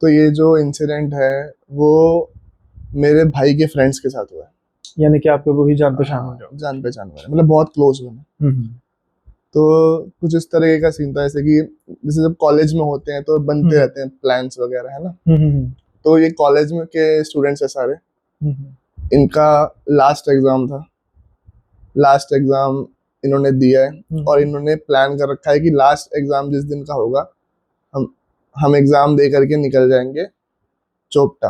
तो ये जो इंसिडेंट है वो मेरे भाई के फ्रेंड्स के साथ हुआ है। यानी कि आपके वही जान पहचान हो हाँ, जान पहचान वाले, मतलब बहुत क्लोज हुए हैं। हम्म तो कुछ इस तरह का सीन था, ऐसे कि जैसे जब कॉलेज में होते हैं तो बनते हम्म रहते हैं प्लान्स वगैरह, है ना। हम्म हम्म तो ये कॉलेज में के स्टूडेंट्स है सारे। हम्म इनका लास्ट एग्जाम था, लास्ट एग्जाम इन्होंने दिया है। और हम्म। इन्होंने प्लान कर रखा है कि लास्ट एग्जाम जिस दिन का होगा, हम हम एग्जाम दे करके निकल जाएंगे चोपटा,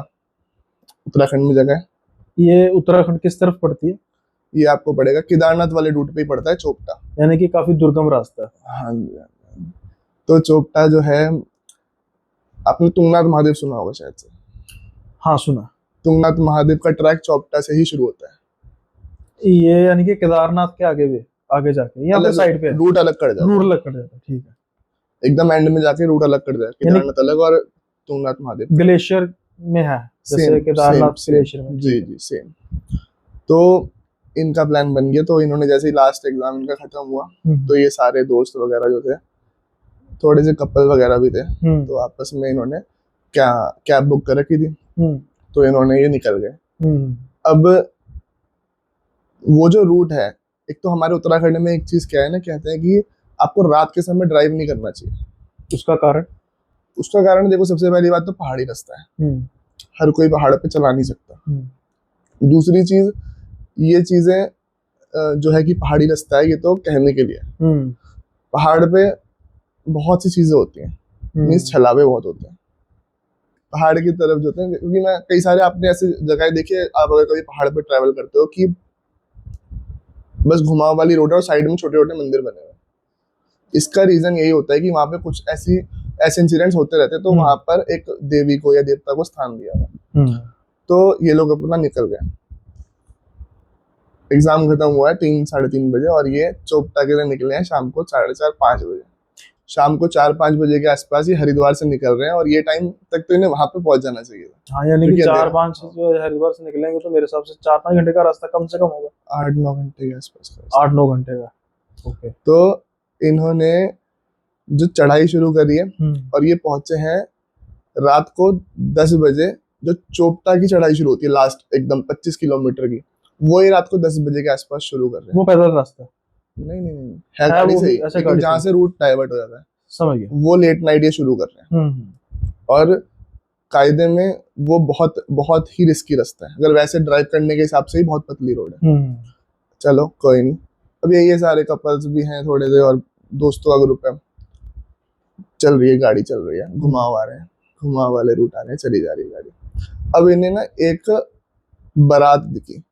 उत्तराखंड में जगह है। ये उत्तराखंड किस तरफ पड़ती है? ये आपको पड़ेगा केदारनाथ वाले रूट पे ही पड़ता है चोपटा। यानी कि काफी दुर्गम रास्ता है। हाँ जी, हाँ जी। तो चोपटा जो है, आपने तुंगनाथ महादेव सुना होगा शायद से। हाँ सुना। तुंगनाथ महादेव का ट्रैक चोपटा से ही शुरू होता है। ये यानी कि केदारनाथ के आगे भी, आगे जाके या फिर अलग साइड पे है? रूट अलग कर जाता रूट है, अलग कर जाता है, ठीक है। एकदम एंड में जाके रूट अलग कर जाए, यानी केदारनाथ अलग और तुंगनाथ महादेव का। ग्लेशियर में है, जैसे same same Kedarnath same, glacier में, जी ठीक है। जी सेम। तो इनका प्लान बन गया। तो इन्होंने जैसे ही लास्ट एग्जाम इनका खत्म हुआ, तो ये सारे दोस्त वगैरह जो थे, थोड़े से कपल वगैरह भी थे, तो आपस में इन्होंने क्या कैब बुक कर रखी थी। तो इन्होंने ये निकल गए। अब वो जो रूट है, एक तो हमारे उत्तराखंड में एक चीज क्या है ना, कहते हैं कि आपको रात के समय ड्राइव नहीं करना चाहिए। उसका कारण? उसका कारण देखो, सबसे पहली बात तो पहाड़ी रास्ता है, हर कोई पहाड़ पे चला नहीं सकता। दूसरी चीज, ये चीजें जो है कि पहाड़ी रास्ता है, ये तो कहने के लिए। पहाड़ पे बहुत सी चीजें होती हैं, मीन्स छलावे बहुत होते हैं पहाड़ की तरफ जो होते हैं। क्योंकि मैं कई सारे आपने ऐसी जगह देखी है, आप अगर कभी पहाड़ पे ट्रैवल करते हो, कि बस घुमाव वाली रोड है और साइड में छोटे छोटे मंदिर बने हुए हैं। इसका रीजन यही होता है कि वहां पे कुछ ऐसे इंसिडेंट्स होते रहते हैं, तो वहां पर एक देवी को या देवता को स्थान दिया हुआ। तो ये लोग अपना निकल गए। एग्जाम खत्म हुआ है 3 साढ़े 3 बजे, और ये चोपटा के लिए निकले हैं शाम को 4:30 5 बजे। शाम को 4 5 बजे के आसपास ये हरिद्वार से निकल रहे हैं, और ये टाइम तक तो इन्हें वहां पे पहुंच जाना चाहिए था। हाँ, यानी कि क्योंकि 4 5 जो हरिद्वार से निकलेंगे तो मेरे हिसाब से 4 5 घंटे का रास्ता कम से कम होगा। 8 9 घंटे के आसपास का रास्ता। 8 9 घंटे का, ओके। तो इन्होंने जो चढ़ाई शुरू करी है, और ये पहुंचे हैं रात को 10 बजे। जो चोपटा की चढ़ाई शुरू होती है लास्ट एकदम 25 किलोमीटर की, वो ही रात को 10 बजे के आसपास शुरू कर रहे हैं। वो पैदल रास्ता? नहीं नहीं नहीं, है गाड़ी वो से भी ही, ऐसे लेकिन गाड़ी जहाँ से? से रूट डाइवर्ट हो जाता है, समझ गया। वो लेट नाइट ये शुरू कर रहे हैं। और कायदे में वो बहुत बहुत ही रिस्की रास्ता है, अगर वैसे ड्राइव करने के हिसाब से ही बहुत पतली रोड है। चलो कोई नहीं, अब ये सारे कपल्स भी हैं थोड़े से, और दोस्तों का ग्रुप है। चल रही है गाड़ी, चल रही है, घुमाव आ रहे हैं, घुमाव वाले रूट आ रहे हैं, चली जा रही है गाड़ी। अब इन्हें ना एक बारात दिखी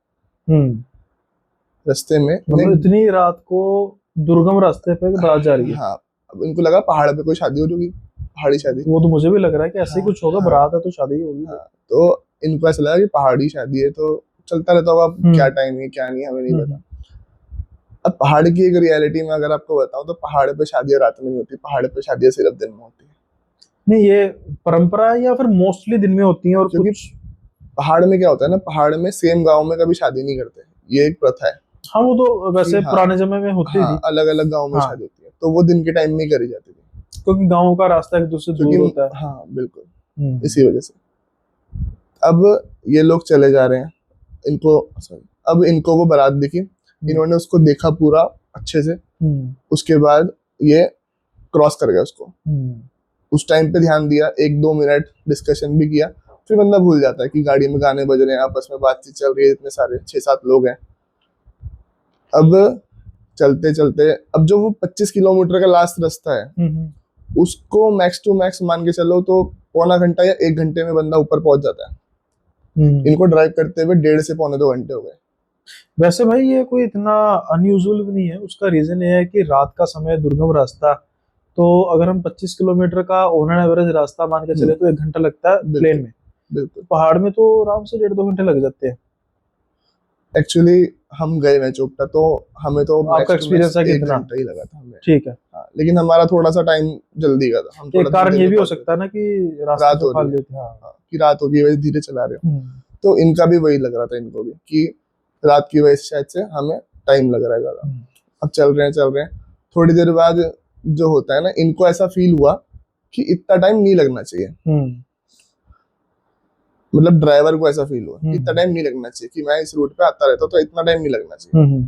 रास्ते में। मतलब इतनी रात को दुर्गम रास्ते पे बारात जा रही है? हाँ, अब इनको लगा पहाड़ पे कोई शादी हो रही, पहाड़ी शादी। वो तो मुझे भी लग रहा है कि ऐसे ही कुछ होगा, बारात है तो शादी ही होगी। तो इनको ऐसा लगा कि पहाड़ी शादी है, तो चलता रहता होगा, अब क्या टाइम है क्या नहीं, हमें नहीं पता। अब पहाड़ की एक रियलिटी में अगर आपको बताऊं, तो पहाड़ पे शादियां रात में नहीं होती, पहाड़ पे शादियां सिर्फ दिन में होती है। नहीं, ये परंपरा है या फिर मोस्टली दिन में होती है? और क्योंकि कुछ पहाड़ में क्या होता है ना, पहाड़ में सेम गांव में कभी शादी नहीं करते, ये एक प्रथा है। हाँ, वो तो वैसे हाँ, पुराने समय में होती हाँ, थी। अलग अलग गांव में शादी होती है, तो वो दिन के टाइम में ही करी जाती थी, क्योंकि गांव का रास्ता एक दूसरे से दूर होता है। हाँ बिल्कुल, इसी वजह से। अब ये लोग चले जा रहे हैं, इनको सॉरी, अब इनको वो बारात दिखी, इन्होंने उसको देखा पूरा अच्छे से। उसके बाद ये क्रॉस कर गया उसको। उस टाइम पे ध्यान दिया, 1 2 मिनट डिस्कशन भी किया, फिर बंदा भूल जाता है कि गाड़ी में गाने बज रहे हैं, आपस में बातचीत चल रही है, इतने सारे 6 7 लोग हैं। अब चलते चलते, अब जो वो 25 किलोमीटर का लास्ट रास्ता है, उसको मैक्स टू मैक्स मान के चलो तो पौना घंटा या 1 घंटे में बंदा ऊपर पहुंच जाता है। इनको ड्राइव करते हुए 1.5 से 1.25 2 घंटे हो गए। वैसे भाई ये कोई इतना अनयूजुअल भी नहीं है। उसका रीजन ये है कि रात का समय, दुर्गम रास्ता, तो अगर हम 25 किलोमीटर का ऑन एन एवरेज रास्ता मान के चले तो 1 घंटा लगता है प्लेन में। बिल्कुल, पहाड़ में तो आराम से 1.5 2 घंटे लग जाते हैं। एक्चुअली हम गए हैं चोपटा, तो हमें तो आपका एक्सपीरियंस है 1 कितना? घंटा ही लगा था हमें। ठीक है। हाँ, लेकिन हमारा थोड़ा सा टाइम जल्दी का था, हम एक थोड़ा कारण ये भी हो पहुंच सकता है ना कि गए। रास्ते रात से हो खा रही है, लेते हैं। हाँ, कि रात हो गई, वैसे धीरे चला रहे हो। तो इनका भी वही लग रहा था, इनको भी, कि रात की वजह से शायद से हमें टाइम लग रहा है ज्यादा। अब चल रहे हैं, थोड़ी देर बाद जो होता है ना, इनको ऐसा फील हुआ कि इतना टाइम नहीं लगना चाहिए। मतलब ड्राइवर को ऐसा फील हुआ कि इतना हम्म टाइम नहीं लगना चाहिए, कि मैं इस रूट पे आता रहता तो इतना टाइम नहीं लगना चाहिए। हम्म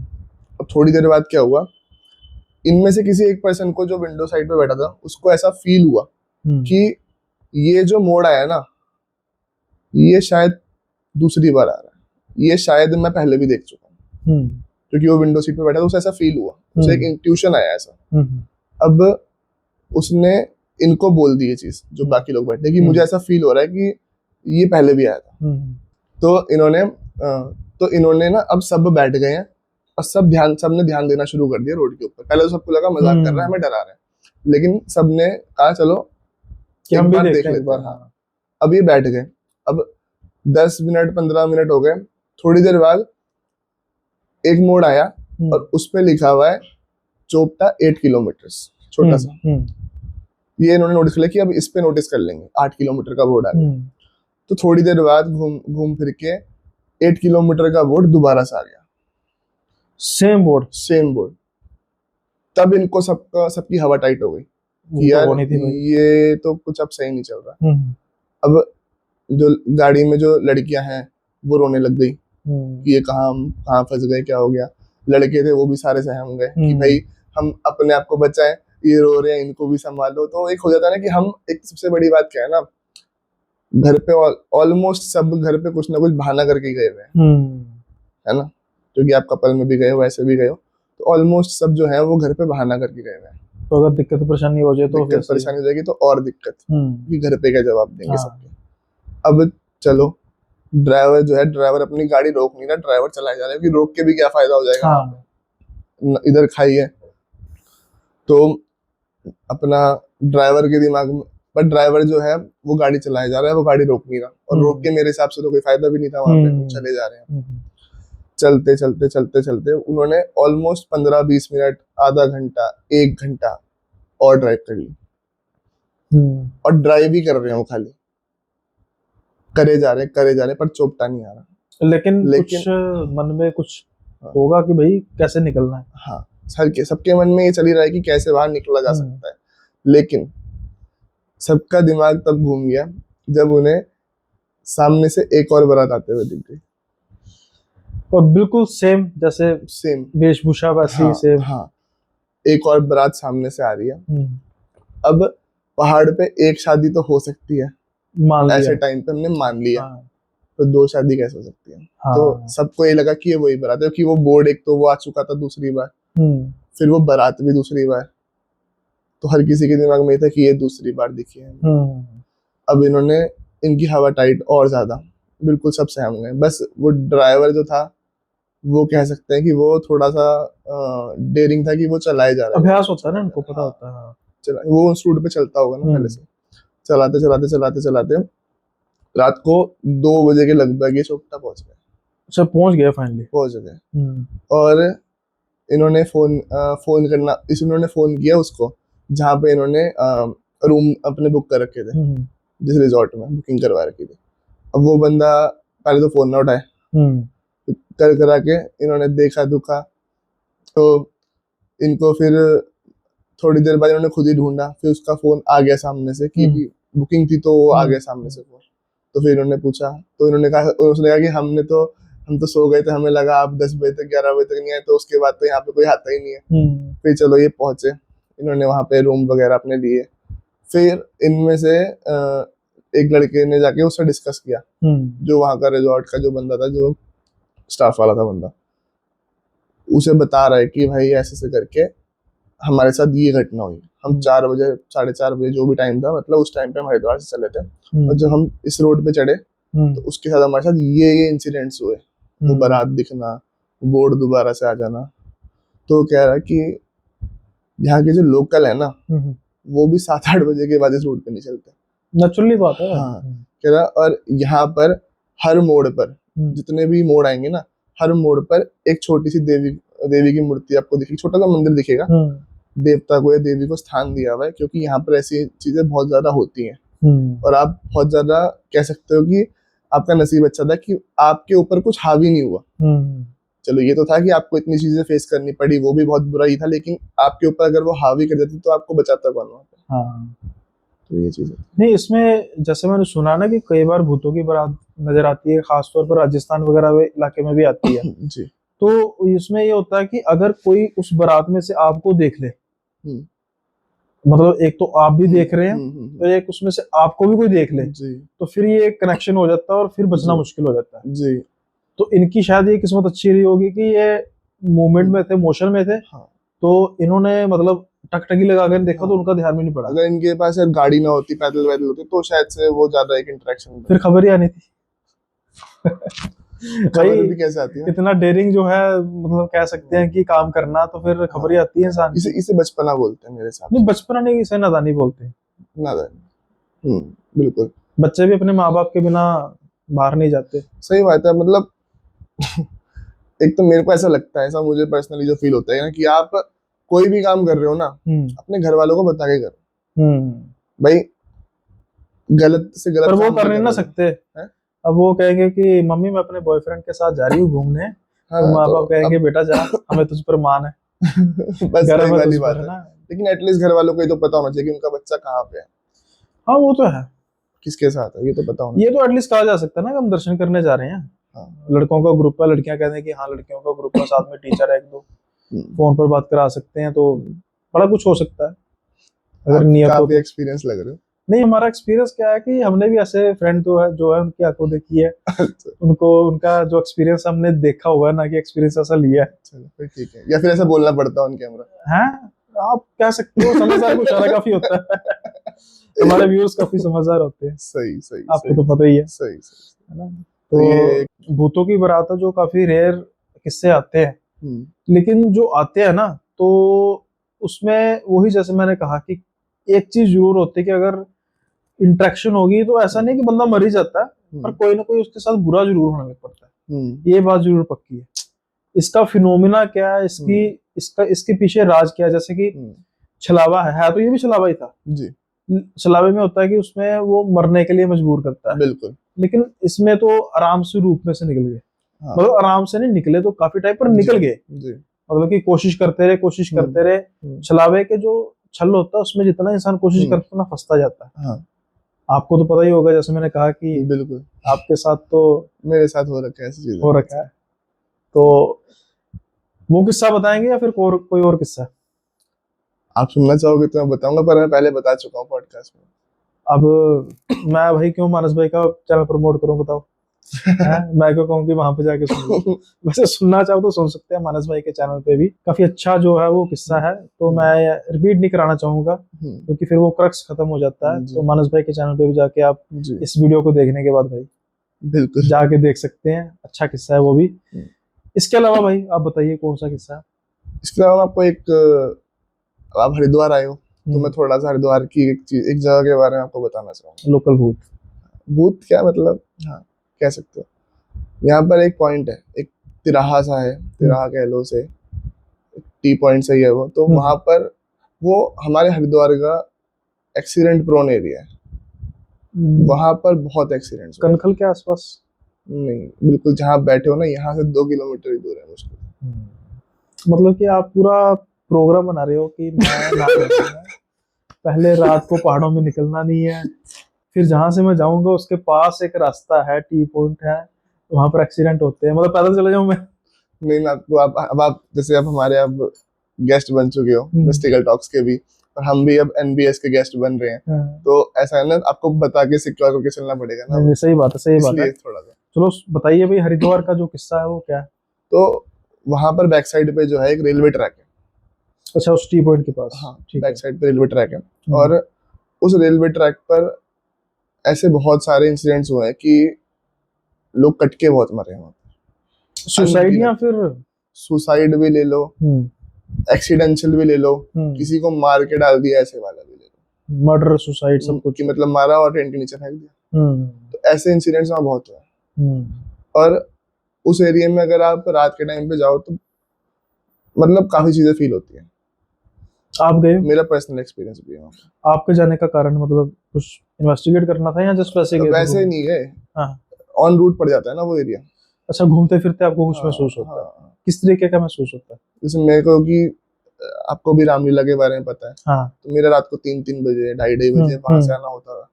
अब थोड़ी देर बाद क्या हुआ, इनमें से किसी एक पर्सन को, जो विंडो साइड पे बैठा था, उसको ऐसा फील हुआ हम्म कि ये जो मोड़ आया ना, ये शायद दूसरी बार आ रहा है, ये शायद मैं पहले भी देख चुका हूँ। हम्म क्योंकि वो विंडो सीट पे बैठा था, उसे ऐसा फील हुआ, उसे एक इंट्यूशन आया ऐसा। हम्म अब उसने इनको बोल दी ये चीज, जो बाकी लोग बैठे, कि मुझे ऐसा फील हो रहा है कि ये पहले भी आया था। तो इन्होंने ना, अब सब बैठ गए हैं और सबने ध्यान देना शुरू कर दिया रोड के ऊपर। पहले तो सबको लगा मजाक कर रहा है, हमें डरा रहा है, लेकिन सबने कहा चलो कि एक हम भी बार देख देखते हैं लेते हैं। हाँ। अब ये बैठ गए। अब 10 मिनट 15 मिनट हो गए। थोड़ी देर बाद एक मोड़ आया और उस पे लिखा हुआ है चोपटा 8 किलोमीटर, छोटा सा। ये इन्होंने नोटिस किया कि अब इस पे नोटिस कर लेंगे, 8 किलोमीटर का बोर्ड आ गया। तो थोड़ी देर बाद घूम घूम फिर के 8 किलोमीटर का बोर्ड दोबारा से आ गया, सेम बोर्ड। तब इनको सबकी हवा टाइट हो गई कि तो यार होनी थी भाई। ये तो कुछ अब सही नहीं चल रहा। अब जो गाड़ी में जो लड़कियां हैं वो रोने लग गई कि ये कहाँ फंस गए, क्या हो गया। लड़के थे वो भी सारे सहम गए कि भाई हम अपने आप को बचाएं, ये रो रहे हैं, इनको भी संभालो। तो एक हो जाता है ना कि हम, एक सबसे बड़ी बात क्या है ना, घर पे ऑलमोस्ट सब घर पे कुछ ना कुछ बहाना करके ही गए हुए हैं, है ना। क्योंकि आप कपल में भी गए हो, ऐसे भी गए हो, तो ऑलमोस्ट सब जो है वो घर पे बहाना करके गए हुए हैं। तो अगर दिक्कत परेशानी हो जाए तो दिक्कत परेशानी हो जाएगी तो और दिक्कत, कि घर पे क्या जवाब देंगे हाँ। सबके। अब चलो, ड्राइवर जो है, ड्राइवर अपनी गाड़ी रोक नहीं रहा, ड्राइवर चलाए जा रहा है, क्योंकि रोक के भी क्या फायदा हो जाएगा। हाँ। इधर खाई है। तो अपना ड्राइवर के दिमाग में, पर ड्राइवर जो है वो गाड़ी चलाए जा रहा है, वो गाड़ी रोक नहीं रहा, और रोक के मेरे हिसाब से तो कोई फायदा भी नहीं था वहां पे, वो चले जा रहे हैं। चलते चलते चलते चलते उन्होंने ऑलमोस्ट 15-20 मिनट, आधा घंटा, 1 घंटा और ड्राइव कर ली। और ड्राइव ही कर रहे हैं वो, खाली करे जा रहे हैं, पर चोपटा नहीं आ रहा। लेकिन कुछ मन में कुछ होगा कि भाई कैसे निकलना है। हाँ, सबके मन में ये चल ही रहा है कि कैसे बाहर निकला जा सकता है। लेकिन सबका दिमाग तब घूम गया जब उन्हें सामने से एक और बारात आते हुए दिख गई, और बिल्कुल सेम, जैसे सेम वेशभूषा वैसी। हाँ, सेम। हाँ, एक और बारात सामने से आ रही है। अब पहाड़ पे एक शादी तो हो सकती है, मान लिया, ऐसे टाइम पे हमने मान लिया। हाँ। तो 2 शादी कैसे हो सकती है। हाँ। तो सबको ये लगा कि ये वही बारात है, क्योंकि वो बोर्ड एक तो वो आ चुका था दूसरी बार, फिर वो बारात भी दूसरी बार। तो हर किसी के दिमाग में था कि ये दूसरी बार दिखी है। अब इन्होंने, इनकी हवा टाइट और ज्यादा, बिल्कुल सब सहम गए। बस वो ड्राइवर जो था, वो कह सकते हैं कि वो थोड़ा सा डेयरिंग था, कि वो चलाए जा रहा है, अभ्यास होता है ना, उनको पता होता है। चला, वो उस रूट पे चलता होगा ना पहले से। चलाते चलाते चलाते चलाते रात को 2 बजे के लगभग ये चोपटा पहुंच गए। अच्छा, पहुंच गए फाइनली। पहुंच गए। और इन्होंने इन्होंने फोन किया उसको, जहाँ पे इन्होंने रूम अपने बुक कर रखे थे, जिस रिजॉर्ट में बुकिंग करवा रखी थी। अब वो बंदा पहले तो फोन ना उठाए, कर करा के इन्होंने देखा दुखा, तो इनको फिर थोड़ी देर बाद इन्होंने खुद ही ढूंढा, फिर उसका फोन आ गया सामने से, कि बुकिंग थी तो वो आ गया सामने से फोन। तो फिर इन्होंने पूछा, तो इन्होंने कहा, उसने कहा कि हम तो सो गए थे, हमें लगा आप 10 बजे तक 11 बजे तक नहीं आए, तो उसके बाद तो यहाँ पे कोई आता ही नहीं है। फिर चलो ये पहुंचे, इन्होंने वहां पे रूम वगैरह अपने लिए। फिर इनमें से एक लड़के ने जाके उससे डिस्कस किया, जो वहां का रिजॉर्ट का जो बंदा था, जो स्टाफ वाला था बंदा, उसे बता रहा है कि भाई ऐसे ऐसे करके हमारे साथ ये घटना हुई। हम 4 बजे 4:30 बजे जो भी टाइम था, मतलब उस टाइम पे हम हरिद्वार से चले थे, और जब हम इस रोड पे चढ़े तो उसके साथ हमारे साथ ये इंसिडेंट्स हुए। वो बारात दिखना, बोर्ड दोबारा से आ जाना। तो कह रहा है कि यहाँ के जो लोकल है ना, वो भी 7-8 बजे के बाद इस रोड पे नहीं चलते। नेचुरली बात है। हाँ, कह रहा, और यहाँ पर हर मोड़ पर, जितने भी मोड़ आएंगे ना, हर मोड़ पर एक छोटी सी देवी की मूर्ति आपको दिखेगी, छोटा सा मंदिर दिखेगा। देवता को या देवी को स्थान दिया हुआ है, क्योंकि यहाँ पर ऐसी चीजें बहुत ज्यादा होती हैं। और आप बहुत ज्यादा कह सकते हो कि आपका नसीब अच्छा था कि आपके ऊपर कुछ हावी नहीं हुआ। चलो ये तो था कि आपको इतनी चीजें फेस करनी पड़ी, वो भी बहुत बुरा ही था, लेकिन आपके ऊपर अगर वो हावी कर देती तो आपको बचाता कौन वहां पे। तो ये चीज है। नहीं, इसमें जैसे मैंने सुना ना कि कई बार भूतों की बारात नजर आती है, खासतौर पर राजस्थान वगैरह इलाके में भी आती है। जी। तो इसमें ये होता है कि अगर कोई उस बारात में से आपको देख ले, हम्म, मतलब एक तो आप भी देख रहे हैं, हम्म, तो एक उसमें से आपको भी कोई देख ले, जी तो फिर ये कनेक्शन हो जाता है और फिर बचना जी मुश्किल हो जाता है। जी। तो इनकी शायद ये किस्मत अच्छी रही होगी कि ये मूवमेंट में थे, मोशन में थे, हाँ तो इन्होंने मतलब टकटकी लगा कर देखा तो हाँ, उनका ध्यान में नहीं पड़ा, अगर इनके पास यार गाड़ी ना होती, पैदल वैदल होती, तो शायद से वो ज्यादा एक इंटरेक्शन फिर खबर ही आनी थी। भाई खबर भी कैसे आती है। इतना डेयरिंग जो है, मतलब कह सकते हैं कि काम करना, तो फिर खबर ही आती है इंसान इसे की। इसे बचपना बोलते हैं मेरे हिसाब नहीं, बचपना नहीं, इसे नादानी बोलते हैं। से, ना। बिल्कुल बच्चे भी अपने माँ बाप के बिना बाहर नहीं जाते। सही बात है। मतलब एक तो मेरे को ऐसा लगता है, ऐसा मुझे पर्सनली जो फील होता है ना, कि आप कोई भी काम कर रहे हो ना, अपने घर वालों को बता के करो। भाई गलत से गलत पर वो काम कर भी नहीं कर ना रहे हो। सकते। हैं? अब वो कहेंगे कि मम्मी मैं अपने बॉयफ्रेंड के साथ जा रही हूँ घूमने, हाँ और ना, माँ तो बाप कहेंगे अब बेटा जा, हमें तुझ पर मान है, बस वही गर्व है वाली तुझ बात पर, है है। ना। लेकिन एटलीस्ट घर वालों को ये तो पता होना चाहिए कि उनका बच्चा कहाँ पे है, हाँ वो तो है, किसके साथ है, ये तो पता होना ये चाहिए। तो एटलीस्ट कहा जा सकता है ना कि हम दर्शन करने जा रहे हैं। हाँ। लड़कों का ग्रुप है, लड़कियां कहते हैं कि हाँ लड़कियों का ग्रुप है, साथ में टीचर है एक दो, हम्म, फोन पर बात करा सकते हैं, तो बड़ा कुछ हो सकता है अगर आप नियत हो काफी तो। एक्सपीरियंस लग रहे नहीं, हमारा एक्सपीरियंस क्या है कि हमने भी ऐसे फ्रेंड जो है उनकी आंखों देखी है, हो। उनको उनका जो एक्सपीरियंस हमने देखा हुआ है ना, कि एक्सपीरियंस ऐसा लिया चलो फिर ठीक है, या फिर ऐसा बोलना पड़ता है ऑन कैमरा। है। आप कह सकते हो, समझदार को इशारा काफी होता है। हमारे व्यूअर्स काफी समझदार होते हैं, सही सही आपको सही तो पता ही सही सही। है ना। तो ये तो भूतों की बारात है जो काफी रेयर किस्से आते हैं, हम्म, लेकिन जो आते हैं ना, तो उसमें वही जैसे मैंने कहा कि एक चीज जरूर होती है कि अगर इंटरेक्शन होगी तो ऐसा नहीं कि बंदा मर ही जाता है, पर कोई ना कोई उसके साथ बुरा जरूर होने लग पड़ता है, ये बात जरूर पक्की है। इसका फिनोमिना क्या है, इसके पीछे राज क्या है, जैसे कि छलावा है तो ये भी छलावा ही था। जी छलावे में होता है कि उसमें वो मरने के लिए मजबूर करता है, बिल्कुल। लेकिन इसमें तो आराम से रूप में से निकल गए, हाँ मतलब आराम से नहीं निकले तो काफी टाइम पर जी निकल गए, जी। मतलब कि कोशिश करते रहे, कोशिश करते रहे। छलावे के जो छल होता है उसमें जितना इंसान कोशिश करता है ना, फंसता जाता है। हाँ आपको तो पता ही होगा, जैसे मैंने कहा कि बिल्कुल, आपके साथ तो मेरे साथ हो रखा है ऐसी चीजें। हो रखा है। तो वो किस्सा बताएंगे या फिर कोई और किस्सा? आप सुनना चाहोगे तो मैं बताऊंगा, पर मैं पहले बता चुका हूँ पॉडकास्ट में। अब मैं भाई क्यों मानस भाई का चैनल प्रमोट करूं, बताओ। हैं? मैं क्यों कहूँ कि वहां पे जाके सुन लो। वैसे सुनना चाहो तो सुन सकते हैं मानस भाई के चैनल पे भी, काफी अच्छा जो है वो किस्सा है, तो मैं रिपीट नहीं कराना चाहूंगा क्योंकि फिर वो क्रक्स खत्म हो जाता है। तो मानस भाई के चैनल पे भी जाके आप जी इस वीडियो को देखने के बाद भाई बिल्कुल जाके देख सकते हैं, अच्छा किस्सा है वो भी। इसके अलावा भाई आप बताइए कौन सा किस्सा है? इसके अलावा आपको आप हरिद्वार आए हो तो मैं थोड़ा सा हरिद्वार की एक जगह के बारे में आपको बताना चाहूंगा। लोकल भूत। भूत क्या मतलब, हाँ कह सकते हो। यहाँ पर एक पॉइंट है, एक तिराहा सा है, तिराहा कह लो से, टी पॉइंट सही है वो। तो वहां पर वो हमारे हरिद्वार का एक्सीडेंट प्रोन एरिया है, वहां पर बहुत एक्सीडेंट्स। कनखल के आसपास? नहीं, बिल्कुल जहाँ आप बैठे हो ना, यहाँ से 2 किलोमीटर ही दूर है मुश्किल। मतलब कि आप पूरा प्रोग्राम बना रहे हो कि मैं ना पहले रात को पहाड़ों में निकलना नहीं है, फिर जहां से मैं जाऊंगा उसके पास एक रास्ता है, टी पॉइंट है, वहां पर एक्सीडेंट होते हैं, मतलब पैदल चले जाऊं मैं? नहीं, मैं आपको अब आप जैसे आप हमारे अब गेस्ट बन चुके हो मिस्टिकल टॉक्स के भी, और हम भी अब एनबीएस के गेस्ट बन रहे हैं, तो ऐसा है ना, आपको बता के सिक्योर करके चलना पड़ेगा ना। नहीं, सही बात है, सही बात है। इसलिए थोड़ा सा चलो बताइए भाई, हरिद्वार का जो किस्सा है वो क्या है? तो वहां पर बैक साइड पे जो है एक रेलवे ट्रैक है। अच्छा, उस टी पॉइंट के पास? हाँ, ठीक बैक है। साइड पे रेलवे ट्रैक है, और उस रेलवे ट्रैक पर ऐसे बहुत सारे इंसिडेंट्स हुए हैं कि लोग कटके बहुत मरे हैं वहाँ पर। सुसाइड या फिर सुसाइड भी ले लो, एक्सीडेंशियल भी ले लो, किसी को मार के डाल दिया ऐसे वाला भी ले लो, मर्डर सुसाइड सब कुछ, कि मतलब मारा और ट्रेन के नीचे फेंक दिया। तो ऐसे इंसिडेंट्स वहाँ बहुत हुए। और उस एरिया में अगर आप रात के टाइम पे जाओ तो मतलब काफी चीजें फील होती है। आप गए? मेरा पर्सनल एक्सपीरियंस भी है। आपके जाने का कारण मतलब कुछ इन्वेस्टिगेट करना था या जस्ट वैसे गए? वैसे नहीं गए, हाँ। ऑन रूट पड़ जाता है ना वो एरिया। अच्छा, घूमते फिरते आपको कुछ महसूस होता है? किस तरीके का महसूस होता है? जैसे मेरे को कि आपको भी रामलीला के बारे में पता है। हाँ। तो मेरा रात को 3-3 बजे 2:30 बजे वहां से आना होता था।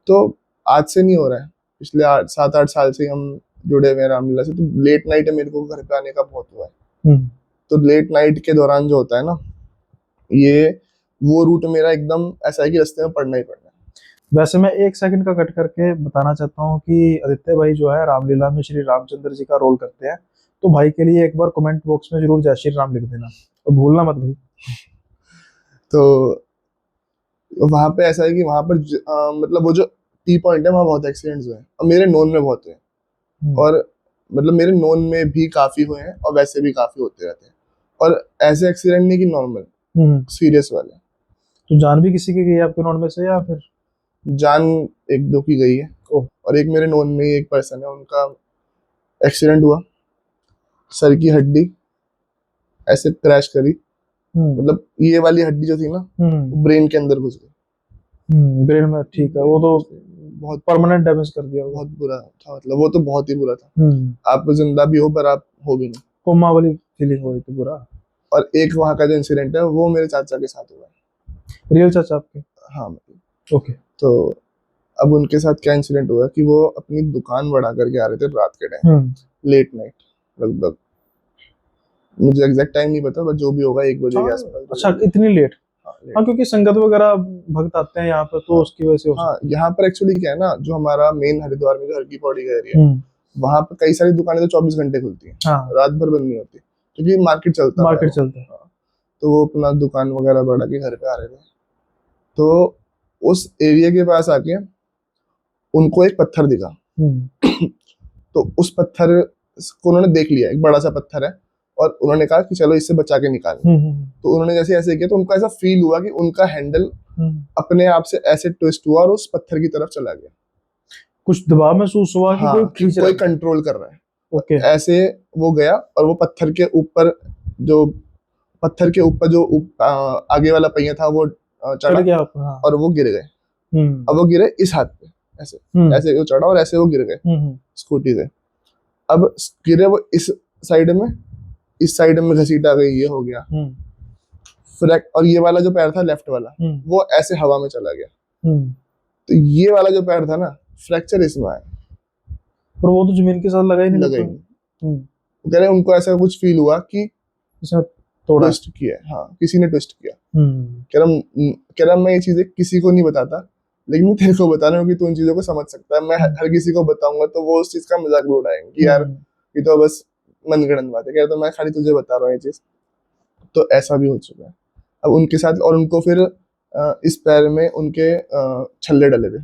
तो आज से नहीं हो रहा है, पिछले 7-8 साल से हम जुड़े हुए हैं रामलीला से। तो लेट नाइट मेरे को घर पे आने का बहुत हुआ है। तो लेट नाइट के दौरान जो होता है ना, ये वो रूट मेरा एकदम ऐसा है कि रास्ते में पड़ना ही पड़ना है। वैसे मैं 1 सेकंड का कट करके बताना चाहता हूँ कि आदित्य भाई जो है रामलीला में श्री रामचंद्र जी का रोल करते हैं। तो भाई के लिए एक बार कमेंट बॉक्स में जरूर जय श्री राम लिख देना, तो भूलना मत भाई। तो वहां पे ऐसा है कि वहां पर मतलब वो जो टी पॉइंट है वहाँ बहुत एक्सीडेंट्स हुए हैं, और मेरे नोन में बहुत हुए हैं। और मतलब मेरे नोन में भी काफी हुए हैं, और वैसे भी काफी होते रहते हैं। और ऐसे एक्सीडेंट नहीं कि नॉर्मल, सीरियस वाले। तो जान भी किसी की गई आपके नोन में से, या फिर? जान 1-2 की गई है। और एक मेरे नोन में ही एक पर्सन है, उनका एक्सीडेंट हुआ, सर की हड्डी ऐसे क्रैश करी, मतलब ये वाली हड्डी जो थी ना, ब्रेन के अंदर घुस गई। ब्रेन में, ठीक है। वो तो बहुत परमानेंट डैमेज कर दिया। बहुत बुरा था, मतलब वो तो बहुत ही बुरा था। आप जिंदा भी हो पर आप हो भी नहीं, कोमा वाली फीलिंग हो रही थी बुरा। और एक वहाँ का जो इंसिडेंट है वो मेरे चाचा के साथ हुआ है। रियल चाचा आपके? हाँ। ओके। तो अब उनके साथ क्या इंसिडेंट हुआ कि वो अपनी दुकान बढ़ा करके आ रहे थे रात के टाइम, लेट नाइट लगभग, मुझे एग्जैक्ट टाइम नहीं पता, बट जो भी होगा 1 बजे के आसपास। अच्छा, इतनी लेट? हाँ, क्योंकि संगत वगैरह भक्त आते हैं यहाँ पे, तो उसकी वजह से हाँ, यहाँ पर एक्चुअली क्या है ना, जो हमारा मेन हरिद्वार में जो हर की पौड़ी का एरिया है, वहाँ पे कई सारी दुकानें तो 24 घंटे खुलती हैं। हाँ। रात भर बंद नहीं होती, क्योंकि मार्केट चलता है। तो वो अपना दुकान वगैरह बढ़ा के घर पे आ रहे थे। तो उस एरिया के पास आके उनको एक पत्थर दिखा। तो उस पत्थर को उन्होंने देख लिया, एक बड़ा सा पत्थर है, और उन्होंने कहा कि चलो इससे बचा के निकाल। तो उन्होंने जैसे ऐसे किया, तो उनको ऐसा फील हुआ कि उनका हैंडल अपने आप से ऐसे ट्विस्ट हुआ और उस पत्थर की तरफ चला गया। कुछ दबाव महसूस हुआ कि कोई कंट्रोल कर रहा है। ओके। ऐसे वो गया, और वो पत्थर के ऊपर जो आगे वाला पहिया था वो चढ़ गया, और वो गिर गए। अब वो गिरे इस हाथ पे, ऐसे ऐसे वो चढ़ा और ऐसे वो गिर गए स्कूटी से। अब गिरे वो इस साइड में घसीटा गई, ये हो गया फ्रैक्ट। और ये वाला जो पैर था लेफ्ट वाला, वो ऐसे हवा में चला गया। तो ये वाला जो पैर था ना, फ्रैक्चर इसमें आया, पर वो तो जमीन के साथ लगा ही नहीं। कह रहे उनको ऐसा कुछ फील हुआ कि ट्विस्ट किया। हाँ, किसी ने ट्विस्ट किया। कह रहा मैं ये चीजें किसी को नहीं बताता, लेकिन मैं तेरे को बता रहा हूँ कि तू इन चीजों को समझ सकता है। मैं हर किसी को बताऊंगा तो वो उस चीज का मजाक भी उड़ाएंगे कि यार ये तो बस मनगढ़ंत बात है। कह रहा तो मैं खाली तुझे बता रहा हूँ ये चीज। तो ऐसा भी हो चुका है अब उनके साथ। और उनको फिर इस पैर में उनके छल्ले डले थे,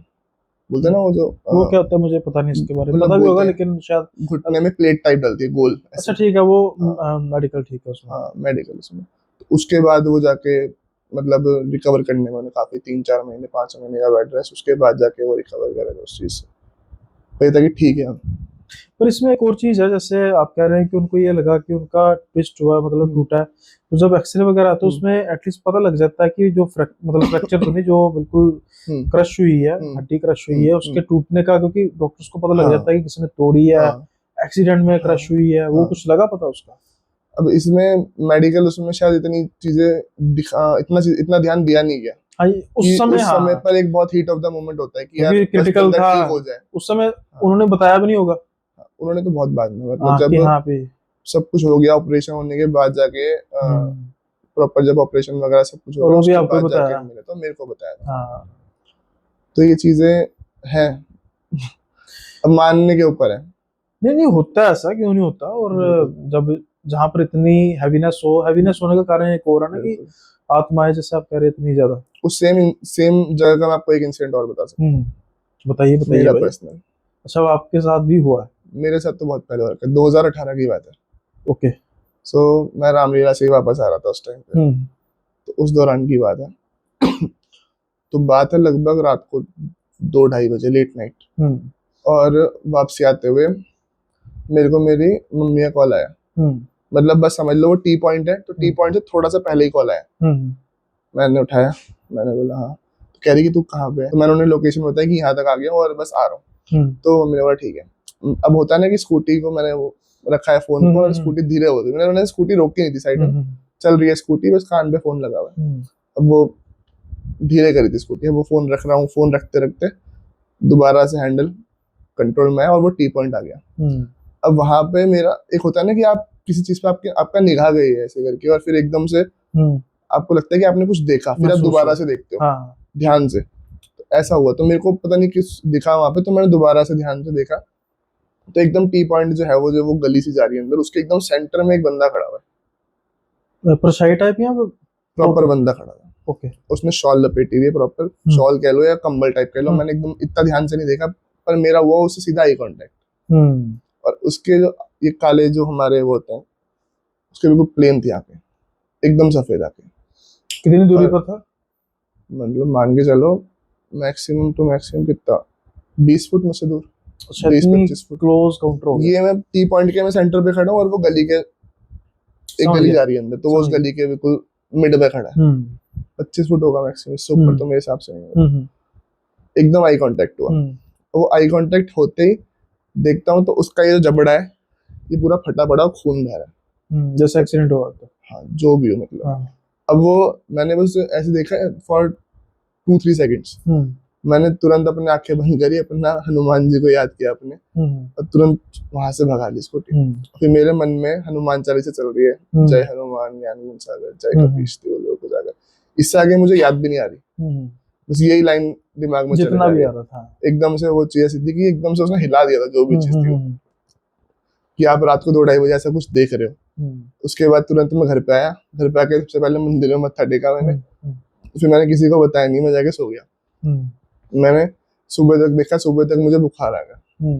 बोलते ना वो क्या होता है मुझे पता नहीं, इसके बारे में पता भी होगा, लेकिन शायद घुटने में प्लेट टाइप डलती है गोल। अच्छा, ठीक है, वो मेडिकल, ठीक है उसमें। हाँ, मेडिकल उसमें। तो उसके बाद वो जाके मतलब रिकवर करने में काफी 3-4 महीने 5 महीने का बेड रेस्ट, उसके बाद जाके वो रिकवर करेगा उस चीज से, फिर तक ठीक है। पर इसमें एक और चीज है, जैसे आप कह रहे हैं कि उनको ये लगा कि उनका ट्विस्ट हुआ, मतलब टूटा है, तो जब एक्सरे वगैरह आता है उसमें एटलीस्ट पता लग जाता है कि जो मतलब फ्रैक्चर तो नहीं, जो बिल्कुल क्रश हुई है, हड्डी क्रश हुई है, उसके टूटने का, क्योंकि डॉक्टर्स को पता लग जाता है कि किसी ने तोड़ी है, एक्सीडेंट में क्रश हुई है, वो कुछ लगा पता उसका? अब इसमें मेडिकल उसमें शायद इतनी चीजें इतना ध्यान दिया नहीं गया। उस समय पर एक बहुत हीट ऑफ द मोमेंट होता है कि यार क्रिटिकल था, ठीक हो जाए। उस समय उन्होंने बताया भी नहीं होगा। उन्होंने तो बहुत बाद में, मतलब जब सब कुछ हो गया, ऑपरेशन होने के बाद जाके प्रॉपर जब ऑपरेशन वगैरह सब कुछ हो गया, उसके बाद जाके मिले तो मेरे को बताया था। तो ये चीजें हैं, अब मानने के ऊपर है। नहीं होता है ऐसा, क्यों नहीं होता। और जब जहाँ पर इतनी हैवीनेस होने का कारण एक और है ना कि आत्माएं, जैसे आप कह रहे इतनी ज्यादा। उस सेम जगह का मैं आपको एक इंसिडेंट और बता सकता हूँ। बताइए मेरा पर्सनल। अच्छा, आपके साथ भी हुआ है? मेरे साथ तो बहुत पहले हुआ है, 2018 की बात है। ओके। सो मैं रामलीला से ही वापस आ रहा था उस टाइम पे, तो उस दौरान की बात है। तो बात है लगभग रात को 2-2:30 बजे, लेट नाइट। और वापसी आते हुए मेरे को मेरी मम्मी का कॉल आया। मतलब बस समझ लो वो टी पॉइंट है, तो टी पॉइंट से थोड़ा सा पहले ही कॉल आया। मैंने उठाया, मैंने बोला हाँ। तो कह रही कि तू कहाँ पे है? तो मैंने उन्हें लोकेशन बताया कि यहाँ तक आ गया और बस आ रहा हूँ। तो मैंने बोला ठीक है। अब होता है ना कि स्कूटी को मैंने वो रखा है फोन को, और स्कूटी धीरे हो गई, मैंने स्कूटी रोकी नहीं थी साइड में, चल रही है स्कूटी, बस कान पे फोन लगा हुआ है। अब वो धीरे करी थी स्कूटी, अब वो फोन रख रहा हूँ, फोन रखते रखते दोबारा से हैंडल कंट्रोल में आया और वो टी पॉइंट आ गया। अब वहां पे मेरा एक होता है ना कि आप किसी चीज पे आपका निगाह गई है ऐसे करके, और फिर एकदम से आपको लगता है कि आपने कुछ देखा, फिर आप दोबारा से देखते हो ध्यान से। तो ऐसा हुआ, तो मेरे को पता नहीं किस दिखा वहां पे, तो मैंने दोबारा से ध्यान से देखा, तो एकदम टी पॉइंट जो है वो गली सी जा रही है अंदर, उसके एकदम सेंटर में एक बंदा खड़ा हुआ है, परछाई टाइप या प्रॉपर बंदा खड़ा हुआ है। ओके। उसने शॉल लपेटी हुई है, प्रॉपर शॉल कह लो या कंबल टाइप कह लो। मैंने एकदम इतना ध्यान से नहीं देखा, पर मेरा हुआ उससे सीधा आई कांटेक्ट, और उसके जो ये काले जो हमारे वो होते हैं, उसके बिल्कुल प्लेन थी आंखें, एकदम सफेद आंखें। कितनी दूरी पर था? मतलब मान के चलो मैक्सिमम टू मैक्सिमम कितना, 20 फुट मुझसे दूर, 20-25 फुट क्लोज काउंटर हो गया। ये मैं टी पॉइंट के मैं सेंटर पे खड़ा हूँ, और वो गली के एक गली जा रही है अंदर, तो वो उस गली के बिल्कुल मिड में खड़ा है। 25 फुट होगा मैक्सिमम, इससे ऊपर तो मेरे हिसाब से नहीं। एकदम आई कांटेक्ट हुआ, वो आई कांटेक्ट होते ही देखता हूँ तो उसका ये जो जबड़ा है ये पूरा फटा पड़ा, खून बह रहा है, जैसे एक्सीडेंट हुआ था। हाँ जो भी हो मतलब। अब वो मैंने बस ऐसे देखा फॉर 2-3 सेकंड्स, मैंने तुरंत अपनी आंखें बंद करी, अपना हनुमान जी को याद किया अपने, और तुरंत वहां से भगा ली स्कूटी। फिर मेरे मन में हनुमान चालीसा चल रही है, जय हनुमान ज्ञान गुण सागर, जय कपीश तिहुँ लोक उजागर। इससे आगे मुझे याद भी नहीं आ रही, बस यही लाइन दिमाग में जितना भी आ रहा था। एकदम से वो चीज सिद्धि की, एकदम से उसने हिला दिया था जो भी चीज थी, कि आप रात को 2-2:30 बजे ऐसा कुछ देख रहे हो। उसके बाद तुरंत मैं घर पे आया, घर पे आके सबसे पहले मंदिर में मत्था टेका मैंने, फिर मैंने किसी को बताया नहीं, मैं जाके सो गया। मैंने सुबह तक देखा, सुबह तक मुझे बुखार आ गया।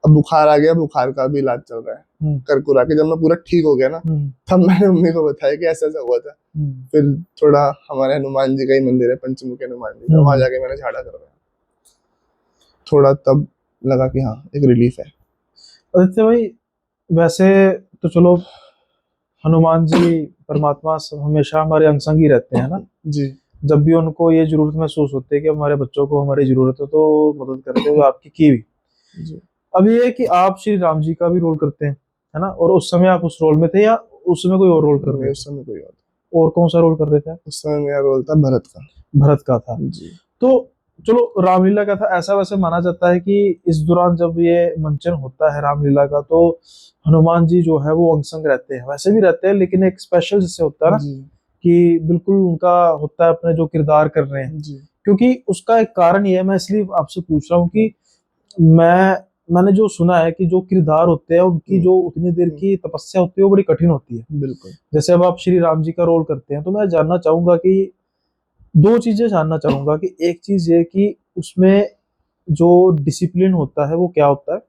अब बुखार आ गया, बुखार का भी इलाज चल रहा है कर कुरा के। जब मैं पूरा ठीक हो गया ना, तब मैंने मम्मी को बताया कि ऐसा ऐसा हुआ था। फिर थोड़ा हमारे हनुमान जी का ही मंदिर है, पंचमुखी हनुमान जी का, वहां जाके मैंने झाड़ा करवाया, थोड़ा तब लगा कि हाँ एक रिलीफ है। आदित्य भाई, वैसे तो चलो हनुमान जी परमात्मा हमेशा हमारे अंग संग ही रहते हैं ना जी। जब भी उनको ये जरूरत महसूस होती है कि हमारे बच्चों को हमारी जरूरत है तो मदद करते हुए आपकी की भी। अब ये है कि आप श्री राम जी का भी रोल करते हैं, है ना, और उस समय आप उस रोल में थे या उस समय कोई और रोल कर रहे थे? उस समय कोई और कौन सा रोल कर रहे थे? उस समय मेरा रोल था भरत का। भरत का था जी। तो चलो रामलीला का था, ऐसा वैसे माना जाता है कि इस दौरान जब ये मंचन होता है रामलीला का तो हनुमान जी जो है वो अंग संग रहते हैं, वैसे भी रहते हैं, लेकिन एक स्पेशल जिससे होता है ना कि बिल्कुल उनका होता है अपने जो किरदार कर रहे हैं। क्योंकि उसका एक कारण ये है, मैं इसलिए आपसे पूछ रहा हूँ कि मैंने जो सुना है कि जो किरदार होते हैं उनकी जो उतनी देर की तपस्या होती है वो बड़ी कठिन होती है। बिल्कुल। जैसे अब आप श्री राम जी का रोल करते हैं तो मैं जानना चाहूंगा कि 2 चीजें जानना चाहूंगा कि एक चीज ये कि उसमें जो डिसिप्लिन होता है वो क्या होता है,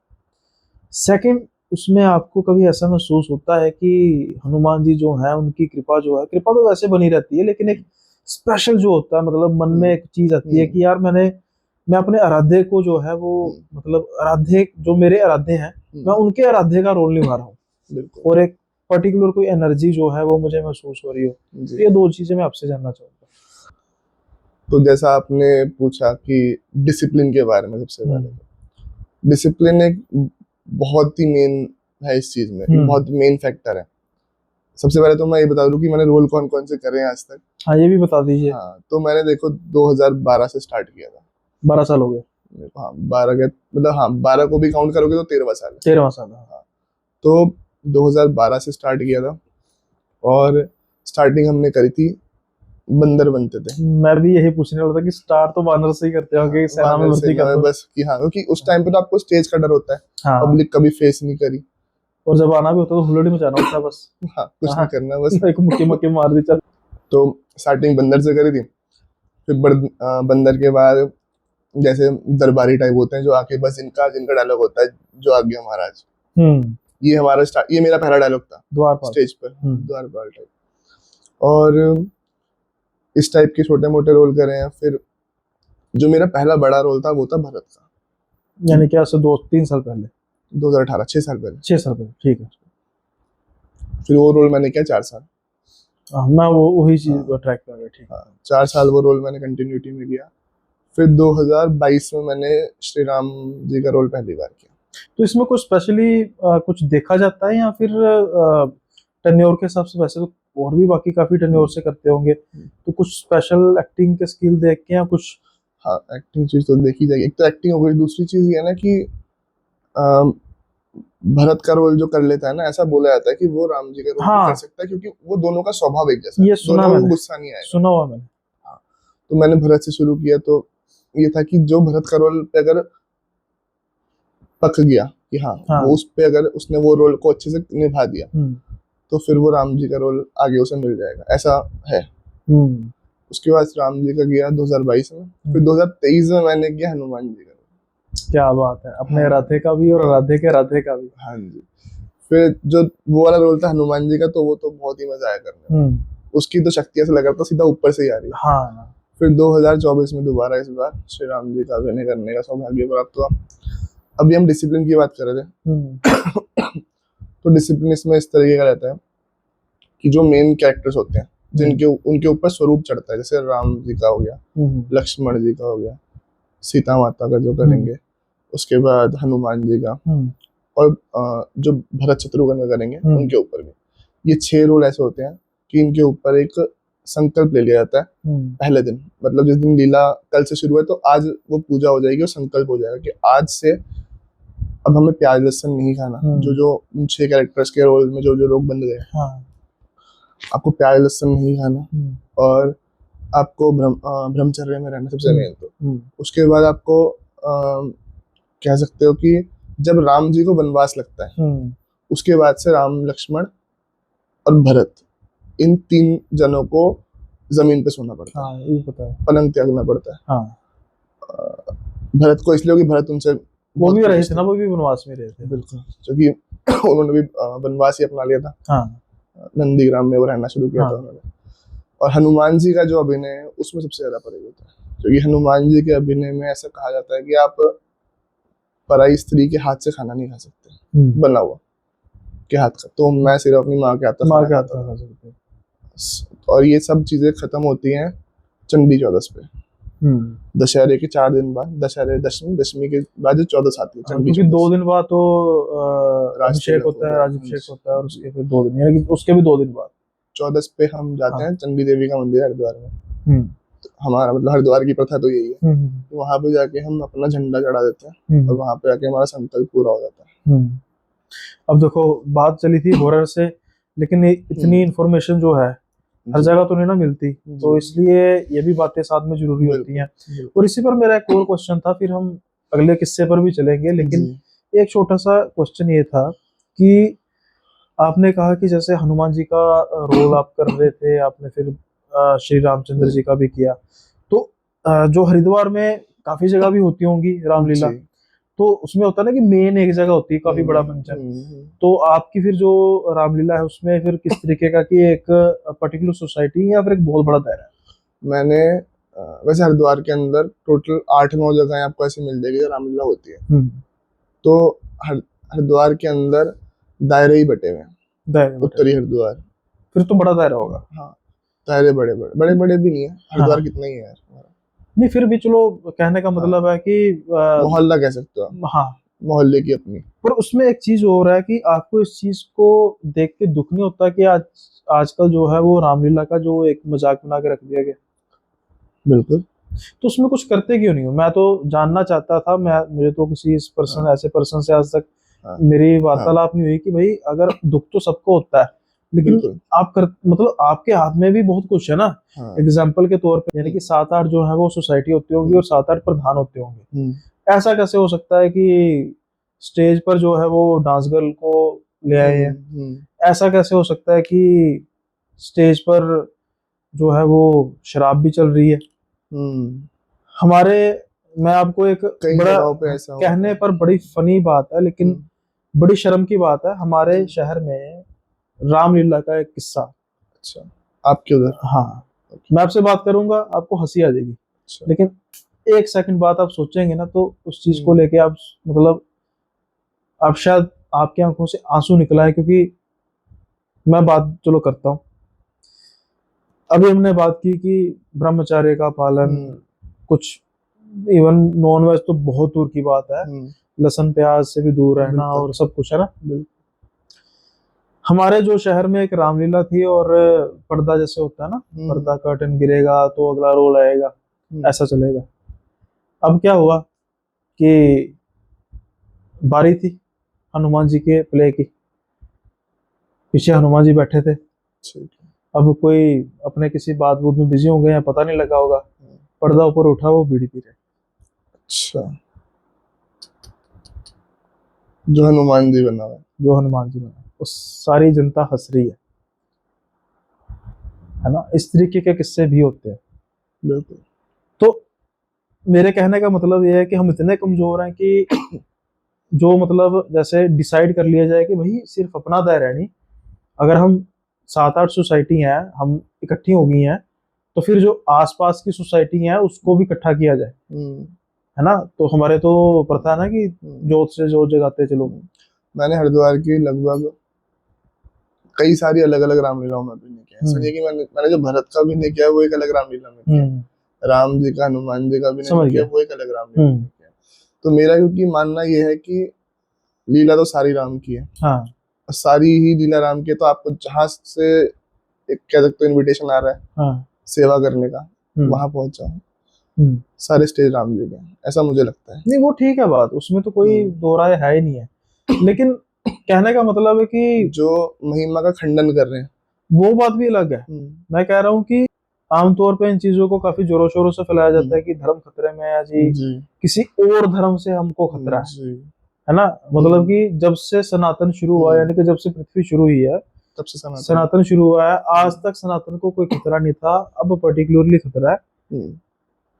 सेकंड उसमें आपको कभी ऐसा महसूस होता है कि हनुमान जी जो है उनकी कृपा जो है, कृपा तो वैसे बनी रहती है, लेकिन एक स्पेशल जो होता है, मतलब मन में एक चीज आती है कि यार मैं अपने आराध्य को जो है वो मतलब आराध्य जो मेरे आराध्य हैं मैं उनके आराध्य का रोल निभा रहा हूँ, और एक पर्टिकुलर कोई एनर्जी जो है वो मुझे महसूस हो रही हो। तो ये 2 चीजें मैं आपसे जानना चाहूंगा। तो जैसा आपने पूछा कि डिसिप्लिन के बारे में, सबसे पहले डिसिप्लिन एक बहुत ही मेन है इस चीज में, एक बहुत मेन फैक्टर है। सबसे पहले तो मैं ये बता दूं कि मैंने रोल कौन कौन से करे हैं आज तक। हाँ ये भी बता दीजिए। हाँ तो मैंने देखो 2012 से स्टार्ट किया था। 12 साल हो गए। हाँ 12 के मतलब, हाँ 12 को भी काउंट करोगे तो 13वां साल है। 13वां साल। हाँ तो 2012 से स्टार्ट किया था, और स्टार्टिंग हमने करी थी बंदर बनते थे। मैं भी यही पूछने वाला था कि स्टार्ट तो वानर से ही करते होंगे, सेना में भर्ती कर दो बस कि हाँ, क्योंकि उस टाइम पे तो आपको स्टेज का डर होता है, हाँ। पब्लिक कभी फेस नहीं करी, और जब आना भी होता तो हुल्लड़ी मचाना होता है बस। हाँ कुछ नहीं करना, बस एक मुक्की मुक्की मार दी चल। तो स्टार्टिंग बंदर से करी थी, फिर बंदर के बाद जैसे दरबारी टाइप होते हैं जो आके बस जिनका डायलॉग होता है जो आज्ञा महाराज, ये मेरा पहला डायलॉग था द्वारपाल स्टेज पर, द्वारपाल टाइप। और इस टाइप के छोटे मोटे रोल करे हैं। फिर जो मेरा पहला बड़ा रोल था वो था भरत का, यानी क्या 2-3 साल पहले, 2018, 6 साल पहले। 6 साल पहले, ठीक है। फिर वो रोल मैंने किया 4 साल। मैं वही चीज को ट्रैक कर रहा, ठीक है। 4 साल वो रोल मैंने कंटिन्यूटी में किया। फिर 2022 में मैंने श्री राम जी का रोल पहली बार किया। तो इसमें कुछ स्पेशली कुछ देखा जाता है या फिर टेन्योर के हिसाब से वैसे तो और भी बाकी काफी टेन्योर से करते होंगे, तो कुछ स्पेशल एक्टिंग के स्किल देख के या कुछ? हाँ, एक्टिंग चीज तो देखी जाएगी, एक तो एक्टिंग हो गई, दूसरी चीज ये है ना कि अम, भरत का रोल जो कर लेता है ना, ऐसा बोला जाता है कि वो राम जी का रोल भी हाँ, कर सकता है, क्योंकि वो दोनों का स्वभाव एक जैसा है, ये सुना दोनों को मैंने, गुस्सा नहीं आएगा। सुना हुआ मैंने। हाँ, तो मैंने भरत से शुरू किया, तो ये था कि जो भरत का रोल पे अगर पक गया कि हाँ, हाँ। वो उस पे अगर उसने वो रोल को अच्छे से निभा दिया, हम्म। तो फिर वो राम जी का रोल आगे उसे मिल जाएगा, ऐसा है। हम्म। उसके बाद राम जी का गया 2022 में, फिर 2023 में मैंने किया हनुमान जी का रोल। क्या बात है, अपने हाँ, राधे का भी और राधे के राधे का भी। हाँ जी। फिर जो वो वाला रोल था हनुमान जी का, तो वो तो बहुत ही मजा आया करने में। उसकी तो शक्तियां से लगा था सीधा ऊपर से ही आ रही है। हाँ। फिर 2024 में दोबारा इस बार श्री राम जी का अभिनय करने का सौभाग्य प्राप्त हुआ। अभी हम डिसिप्लिन की बात कर रहे थे। तो डिसिप्लिन इसमें इस तरीके का रहता है कि जो मेन कैरेक्टर्स होते हैं, जिनके उनके ऊपर स्वरूप चढ़ता है, जैसे राम जी का हो गया, लक्ष्मण जी का हो गया, सीता माता का जो करेंगे, उसके बाद हनुमान जी का, और जो भरत शत्रुघ्न का करेंगे उनके ऊपर भी। ये 6 रोल ऐसे होते हैं कि इनके ऊपर एक संकल्प ले लिया जाता है पहले दिन, मतलब जिस दिन लीला कल से शुरू है, तो आज वो पूजा हो जाएगी और संकल्प हो जाएगा कि आज से अब हमें प्याज लहसुन नहीं खाना। जो जो उन 6 कैरेक्टर्स के रोल में जो जो लोग बन गए, आपको प्याज लहसुन नहीं खाना, और आपको ब्रह्मचर्य में रहना सबसे मेन। तो उसके बाद आपको कह सकते हो कि जब राम जी को वनवास लगता है, उसके बाद से राम, लक्ष्मण और भरत, इन 3 जनों को जमीन पे सोना पड़ता है। ये पता है, पलंग त्यागना पड़ता है। हाँ। भरत को इसलिए कि भरत उनसे वो भी रहे थे ना, वो भी वनवास में रहे थे। बिल्कुल, क्योंकि उन्होंने भी वनवास ही अपना लिया था। हाँ। नंदीग्राम में वो रहना शुरू किया था उन्होंने। और हनुमान जी का जो अभिनय है उसमें सबसे ज्यादा प्रयोग होता है, क्योंकि हनुमान जी के अभिनय में ऐसा कहा जाता है कि आप पराई स्त्री के हाथ से खाना नहीं खा सकते, बना हुआ के हाथ का। तो मैं सिर्फ अपनी माँ के हाथ का खाना खाता था। और ये सब चीजें खत्म होती हैं चंडी चौदस पे, दशहरे के 4 दिन बाद, दशहरे दशमी, दशमी के बाद जो 14 आती है चंडी, क्योंकि 2 दिन बाद तो अभिषेक होता है, राजाभिषेक होता है, और उसके फिर 2 दिन, यानी कि उसके भी 2 दिन बाद 14 पे हम जाते हैं चंडी देवी का मंदिर हरिद्वार में। हमारा मतलब हरिद्वार की प्रथा तो यही है, वहां पे जाके हम अपना झंडा चढ़ा देते हैं, और वहां पे जाके हमारा संकल्प पूरा हो जाता है। अब देखो, बात चली थी हॉरर से, लेकिन इतनी इंफॉर्मेशन जो है हर जगह तो नहीं ना मिलती, तो इसलिए ये भी बातें साथ में जरूरी होती हैं। और इसी पर मेरा एक और क्वेश्चन था, फिर हम अगले किस्से पर भी चलेंगे, लेकिन एक छोटा सा क्वेश्चन ये था कि आपने कहा कि जैसे हनुमान जी का रोल आप कर रहे थे, आपने फिर श्री रामचंद्र जी का भी किया, तो जो हरिद्वार में काफी जगह भी होती होंगी रामलीला, तो उसमें होता है ना कि मेन एक जगह होती है काफी बड़ा मंचन, तो आपकी फिर जो रामलीला है उसमें फिर किस तरीके का, कि एक पर्टिकुलर सोसाइटी या फिर एक बहुत बड़ा दायरा है? मैंने वैसे हरिद्वार के अंदर टोटल 8-9 जगह आपको ऐसी मिल जाएगी जहाँ रामलीला होती है। तो हरिद्वार के अंदर दायरे ही बटे हुए हैं, उत्तरी हरिद्वार। फिर तो बड़ा दायरा होगा। हाँ, दायरे बड़े बड़े भी नहीं है, हरिद्वार कितना ही है यार। नहीं, फिर भी चलो, कहने का मतलब है कि मोहल्ला कह सकते हो। हाँ, मोहल्ले की अपनी। पर उसमें एक चीज हो रहा है कि आपको इस चीज को देख के दुख नहीं होता कि आजकल जो है वो रामलीला का जो एक मजाक बना के रख दिया गया? बिल्कुल। तो उसमें कुछ करते क्यों नहीं हो? मैं तो जानना चाहता था, मुझे तो किसी इस पर्सन ऐसे पर्सन से आज तक मेरी वार्तालाप नहीं हुई कि भाई अगर दुख तो सबको होता है, लेकिन आप मतलब आपके हाथ में भी बहुत कुछ है ना। एग्जाम्पल के तौर पे, यानी कि 7-8 जो है वो सोसाइटी होती होगी और 7-8 प्रधान होते होंगे। ऐसा कैसे हो सकता है कि स्टेज पर जो है वो डांस गर्ल को ले आए हैं? ऐसा कैसे हो सकता है कि स्टेज पर जो है वो शराब भी चल रही है? हमारे, मैं आपको एक बड़ा कहने पर बड़ी फनी बात है, लेकिन बड़ी शर्म की बात है, हमारे शहर में रामलीला का एक किस्सा। अच्छा, आपके उधर? हाँ, मैं आपसे बात करूंगा, आपको हंसी आ जाएगी, लेकिन 1 सेकंड बाद आप सोचेंगे ना, तो उस चीज को लेके आप मतलब आप शायद आपकी आंखों से आंसू निकला है, क्योंकि मैं बात चलो करता हूँ। अभी हमने बात की कि ब्रह्मचर्य का पालन, कुछ इवन नॉन वेज तो बहुत दूर की बात है, लहसुन प्याज से भी दूर रहना और सब कुछ, है ना। हमारे जो शहर में एक रामलीला थी, और पर्दा जैसे होता है ना, पर्दा कर्टन गिरेगा तो अगला रोल आएगा, ऐसा चलेगा। अब क्या हुआ कि बारी थी हनुमान जी के प्ले की, पीछे हनुमान जी बैठे थे। अब कोई अपने किसी बात बूत में बिजी हो गए हैं, पता नहीं लगा होगा, पर्दा ऊपर उठा, वो बीड़ी पी रहे। अच्छा, जो हनुमान जी बना हुआ, जो हनुमान जी बना, उस सारी जनता हंस रही है ना। इस तरीके के किस्से भी होते हैं। बिल्कुल। तो मेरे कहने का मतलब ये है कि हम इतने कमजोर हैं कि जो मतलब जैसे डिसाइड कर लिया जाए कि भाई सिर्फ अपना दायरा है नहीं, अगर हम 7-8 सोसाइटी हैं, हम इकट्ठी हो गई हैं, तो फिर जो आसपास की सोसाइटी है उसको भी इकट्ठा किया जाए, है ना। तो हमारे तो प्रथा है ना कि जोत से जोत जगाते चलो। मैंने हरिद्वार की लगभग कई सारी अलग अलग रामलीलाओं में अभिनय किया है। समझिए कि मैंने जो भरत का अभिनय किया वो एक अलग रामलीला में किया, राम जी का हनुमान जी का अभिनय किया वो एक अलग रामलीला में किया। तो मेरा क्योंकि मानना ये है कि लीला तो सारी राम की है, हाँ, सारी ही लीला राम की है। तो आपको जहां से एक कह सकते हो इनविटेशन आ रहा है, हाँ, सेवा करने का, वहां पहुंच जाओ। सारे स्टेज राम जी के, ऐसा मुझे लगता है। नहीं वो ठीक है बात, उसमें तो कोई दो राय है ही नहीं है, लेकिन कहने का मतलब है कि जो महिमा का खंडन कर रहे हैं वो बात भी अलग है। मैं कह रहा हूँ कि आमतौर पे इन चीजों को काफी जोरों शोरों से फैलाया जाता है कि धर्म खतरे में है जी, किसी और धर्म से हमको खतरा है ना। मतलब कि जब से सनातन शुरू हुआ, यानी कि जब से पृथ्वी शुरू हुई है, तब से सनातन शुरू हुआ है, आज तक सनातन को कोई खतरा नहीं था। अब पर्टिकुलरली खतरा है।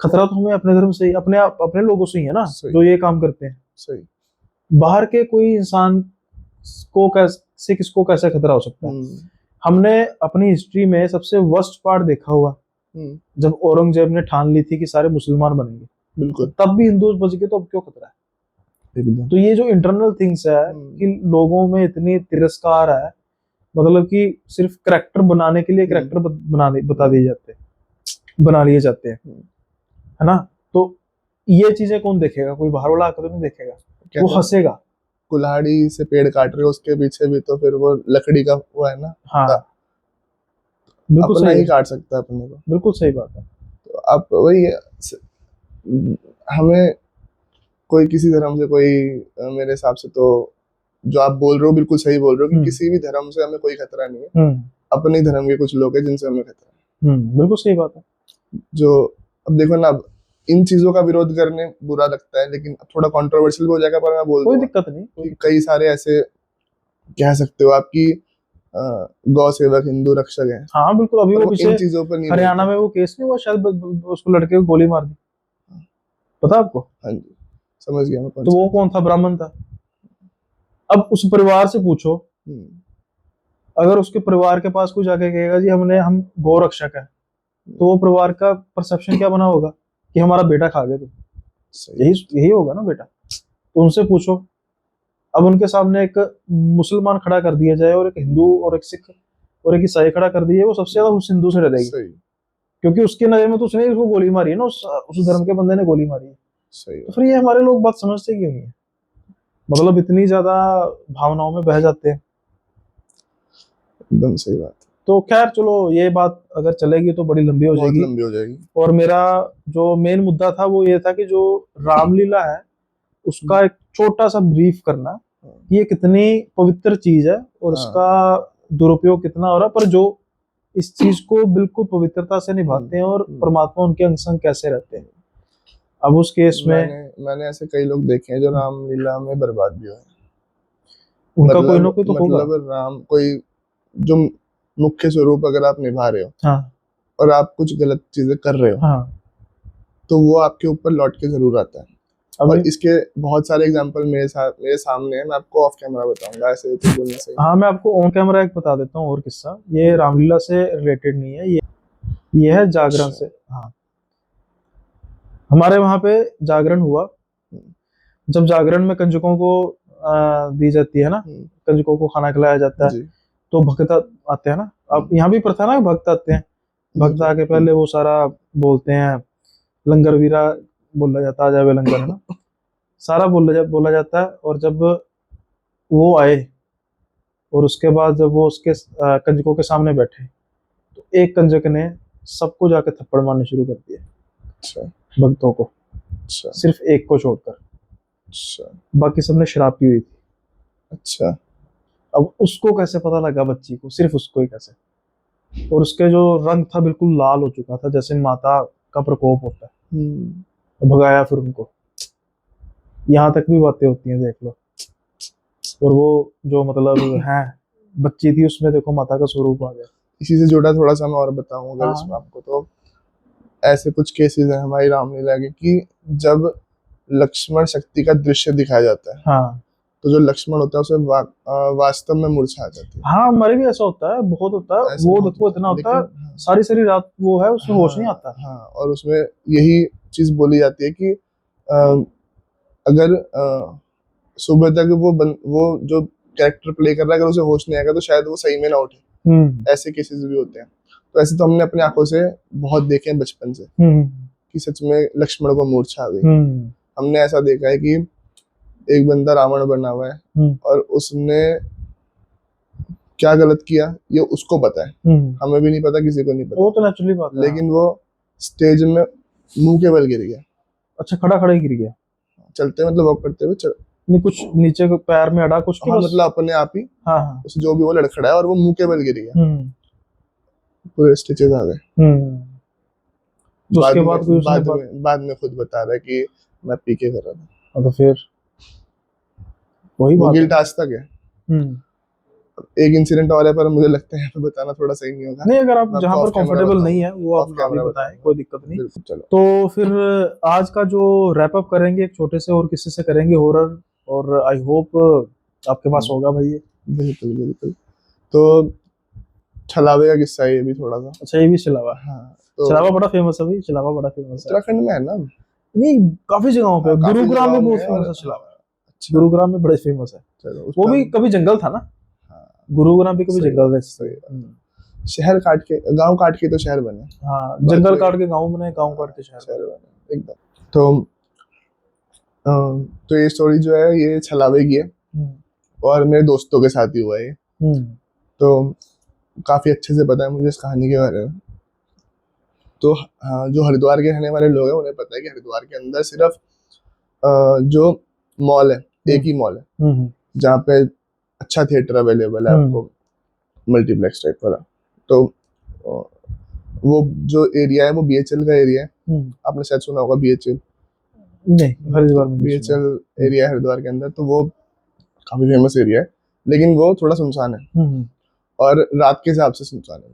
खतरा तो हमें अपने धर्म से ही, अपने लोगों से ही है ना, जो ये काम करते हैं। सही। बाहर के कोई इंसान को कैसे, किसको कैसे खतरा हो सकता है। हमने अपनी हिस्ट्री में सबसे वर्स्ट पार्ट देखा हुआ, जब औरंगजेब ने ठान ली थी कि सारे मुसलमान बनेंगे, बिल्कुल, तब भी हिंदू बच गए, तो अब क्यों खतरा है। तो ये जो इंटरनल थिंग्स है कि लोगों में इतनी तिरस्कार है, मतलब कि सिर्फ करैक्टर बनाने के लिए करैक्टर बता दिए जाते हैं, बना लिए जाते हैं, है ना। तो ये चीजें कौन देखेगा, कोई बाहर वाला आकर तो नहीं देखेगा, वो हंसेगा। कुल्हाड़ी से पेड़ काट रहे हो, उसके पीछे भी तो फिर वो लकड़ी का वो है ना। हाँ, बिल्कुल अपना सही ही काट सकता है अपने को। बिल्कुल सही बात है। तो आप वही हमें कोई किसी धर्म से कोई मेरे हिसाब से तो जो आप बोल रहे हो बिल्कुल सही बोल रहे हो कि किसी भी धर्म से हमें कोई खतरा नहीं है। अपने धर्म के कुछ लोग हैं जिनसे हमें खतरा है। बिल्कुल सही बात है। जो अब देखो ना, इन चीजों का विरोध करने बुरा लगता है, लेकिन थोड़ा कंट्रोवर्शियल हो जाएगा, पर मैं बोल कोई दिक्कत नहीं, कि कई सारे ऐसे कह सकते हो आपकी गौ सेवक हिंदू रक्षक हैं। हाँ बिल्कुल। अभी वो इन चीजों पर नहीं, हरियाणा में वो केस नहीं हुआ शायद, उसको लड़के को गोली मार दी, पता आपको। हाँ जी, समझ गया मैं। तो वो कौन था, ब्राह्मण था। अब उस परिवार से पूछो, अगर उसके परिवार के पास कोई जाके कहेगा जी हम गौ रक्षक है, तो वो परिवार का परसेप्शन क्या बना होगा कि हमारा बेटा खा गया। तो यही होगा ना बेटा। तो उनसे पूछो। अब उनके सामने एक मुसलमान खड़ा कर दिया जाए, और एक हिंदू, और एक सिख, और एक ईसाई खड़ा कर दिए, वो सबसे ज्यादा उस हिंदू से डरेगी, क्योंकि उसके नजर में तो उसने उसको गोली मारी है ना, उस धर्म के बंदे ने गोली मारी है। तो फिर ये हमारे लोग बात समझते क्यों नहीं है, मतलब इतनी ज्यादा भावनाओं में बह जाते हैं। एकदम सही बात। तो खैर चलो, ये बात अगर चलेगी तो बड़ी लंबी हो जाएगी। और मेरा जो मेन मुद्दा था वो ये था कि जो रामलीला है उसका एक छोटा सा ब्रीफ करना, ये कितनी पवित्र चीज है और इसका दुरुपयोग कितना हो रहा है, पर जो इस चीज को बिल्कुल पवित्रता से निभाते हैं और परमात्मा उनके अंग संग कैसे रहते हैं। अब उस केस में मैंने ऐसे कई लोग देखे हैं जो रामलीला में बर्बाद भी हुए। उनका कोई ना कोई तो होगा। राम कोई जो मुख्य स्वरूप अगर आप निभा रहे हो, हाँ, और आप कुछ गलत चीजें कर रहे हो, हाँ, तो वो आपके ऊपर लौट के जरूर आता है। और इसके बहुत सारे एग्जांपल मेरे सामने है, मैं आपको ऑफ कैमरा बताऊंगा, ऐसे तो बोलने से। हाँ, मैं आपको ऑन कैमरा एक बता देता हूँ और किस्सा, ये रामलीला से रिलेटेड नहीं है, ये है जागरण से। हाँ, हमारे वहां पे जागरण हुआ, जब जागरण में कंजकों को दी जाती है ना, कंजकों को खाना खिलाया जाता है, तो भक्त आते हैं ना। अब यहाँ भी प्रथा ना, भक्त आते हैं, भक्त आके पहले वो सारा बोलते हैं, लंगर वीरा बोला जाता है, जावे लंगर, है ना, सारा बोला जाता है। और जब वो आए और उसके बाद जब वो उसके कंजकों के सामने बैठे तो एक कंजक ने सबको जाके थप्पड़ मारने शुरू कर दिए, अच्छा भक्तों को, अच्छा सिर्फ एक को छोड़कर। अच्छा बाकी सबने शराब पी हुई थी। अच्छा। अब उसको कैसे पता लगा बच्ची को, सिर्फ उसको ही कैसे? और उसके जो रंग था बिल्कुल लाल हो चुका था, जैसे माता का प्रकोप होता है। तो भगाया फिर उनको। यहाँ तक भी बातें होती हैं, देख लो। और वो जो मतलब है बच्ची थी, उसमें देखो माता का स्वरूप आ गया। इसी से जुड़ा थोड़ा सा मैं और बताऊं अगर हाँ इसमें आपको, तो ऐसे कुछ केसेस हैं हमारी रामलीला के कि जब लक्ष्मण शक्ति का दृश्य दिखाया जाता है, हाँ तो जो लक्ष्मण होता है उसे वास्तव में मूर्छा आ जाती है। हाँ, हमारे भी ऐसा होता है, बहुत होता है ऐसे वो। बहुत देखो इतना होता है, लेकिन हाँ, सारी सारी रात वो है, उसमें होश नहीं हाँ आता। हाँ, और उसमें यही चीज बोली जाती है कि अगर सुबह तक वो जो कैरेक्टर प्ले कर रहा है अगर उसे होश नहीं आएगा तो शायद वो सही में ना उठे। ऐसे केसेस भी होते हैं। तो ऐसे तो हमने अपनी आंखों से बहुत देखे हैं बचपन से कि सच में लक्ष्मण को मूर्छा आ गई। हमने ऐसा देखा है कि एक बंदा रावण बना हुआ है और उसने क्या गलत किया ये उसको पता है, हमें भी नहीं पता, किसी को नहीं वो पता। तो नेचुरली बात है। लेकिन वो स्टेज में मुंह के बल गिर गया। अच्छा, खड़ा खड़ा ही गिर गया? चलते मतलब वॉक करते हुए नहीं, कुछ नीचे को पैर में अड़ा कुछ की हाँ बस? मतलब अपने आप ही हाँ हाँ। उसे जो भी वो लड़खड़ा है और वो मुंह के बल गिर गया। पूरे स्टिचेस आ गए। तो उसके बाद कोई उसने बाद में खुद बता रहा है कि मैं पी के कर रहा था। तो फिर वही वो बात गिल्ट है। आज तक है। एक इंसिडेंट और है पर मुझे लगता है यहाँ पे बताना थोड़ा सही नहीं होगा। नहीं, अगर आप मैं जहाँ आपको पर off camera कंफर्टेबल नहीं बताऊंगा। है वो आप Off ना भी camera बताएं, बताऊंगा। कोई दिक्कत नहीं। बिल्कुल, चलो। तो फिर आज का जो रैप अप करेंगे एक छोटे से और किस्से से करेंगे, हॉरर, और आई होप आपके पास होगा भाई ये। बिल्कुल बिल्कुल। तो छलावे का किस्सा है ये भी थोड़ा सा। अच्छा, ये भी छिलावा? हाँ तो छिलावा बड़ा फेमस है भाई, छिलावा बड़ा फेमस है। उत्तराखंड में है ना। नहीं, काफी जगहों पे, हाँ, काफी गुरुग्राम में जगहों बहुत में फेमस और है छिलावा। अच्छा गुरुग्राम में बड़े फेमस है। चलो उस वो पर भी कभी जंगल था ना, हाँ गुरुग्राम भी कभी सही जंगल बात, था सही बात। शहर काट के गांव काट के तो शहर बने। हाँ, बात जंगल वही है। काट के गाँव बने, गाँव काट के शहर शहर बने। बने एकदम। तो तो ये स्टोरी जो है ये छलावे की है और मेरे दोस्तों के साथ ही हुआ है ये। तो काफी अच्छे से पता है मुझे इस कहानी के बारे में। तो हाँ, जो हरिद्वार के रहने वाले लोग हैं उन्हें पता है कि हरिद्वार के अंदर सिर्फ जो मॉल है एक ही मॉल है जहाँ पे अच्छा थिएटर अवेलेबल है आपको, मल्टीप्लेक्स टाइप वाला। तो वो जो एरिया है वो बीएचएल का एरिया है। आपने शायद सुना होगा बीएचएल। नहीं, हरिद्वार में नहीं सुना। बीएचएल एरिया है हरिद्वार के अंदर, तो वो काफी फेमस एरिया है लेकिन वो थोड़ा सुनसान है और रात के हिसाब से सुनसान है